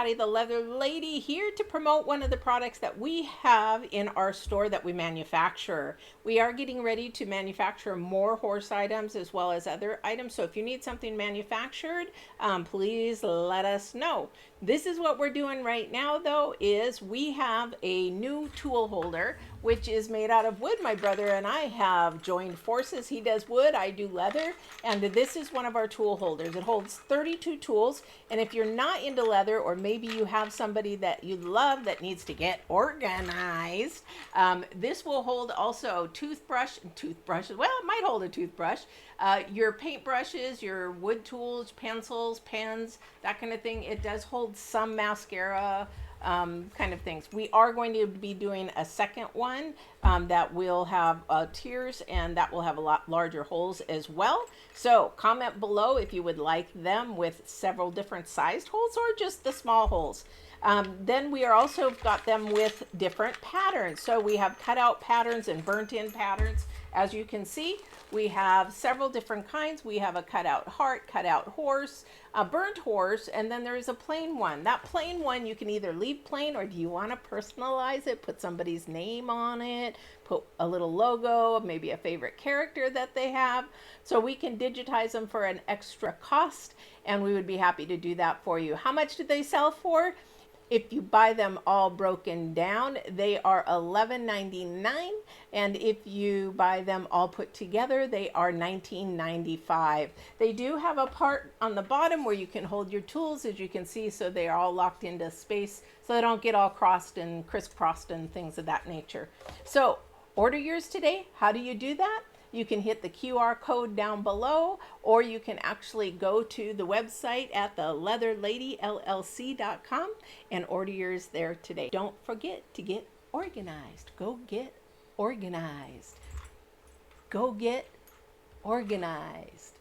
Patty the Leather Lady here to promote one of the products that we have in our store that we manufacture. We are getting ready to manufacture more horse items as well as other items. So if you need something manufactured, please let us know. This is what we're doing right now though, is we have a new tool holder which is made out of wood. My brother and I have joined forces. He does wood, I do leather, and this is one of our tool holders. It holds 32 tools, and if you're not into leather, or maybe you have somebody that you love that needs to get organized, this will hold also toothbrushes, well, it might hold a toothbrush, your paint brushes, your wood tools, pencils, pens, that kind of thing. It does hold some mascara, kind of things. We are going to be doing a second one that will have tiers, and that will have a lot larger holes as well. So comment below if you would like them with several different sized holes or just the small holes. Then we are also got them with different patterns. So we have cutout patterns and burnt in patterns. As you can see, we have several different kinds. We have a cutout heart, cutout horse, a burnt horse, and then there is a plain one. That plain one you can either leave plain, or do you want to personalize it, put somebody's name on it, put a little logo, maybe a favorite character that they have. So we can digitize them for an extra cost, and we would be happy to do that for you. How much do they sell for? If you buy them all broken down, they are $11.99, and if you buy them all put together, they are $19.95. They do have a part on the bottom where you can hold your tools, as you can see, so they are all locked into space, so they don't get all crossed and crisscrossed and things of that nature. So order yours today. How do you do that? You can hit the QR code down below, or you can actually go to the website at the leatherladyllc.com and order yours there today. Don't forget to get organized. Go get organized. Go get organized.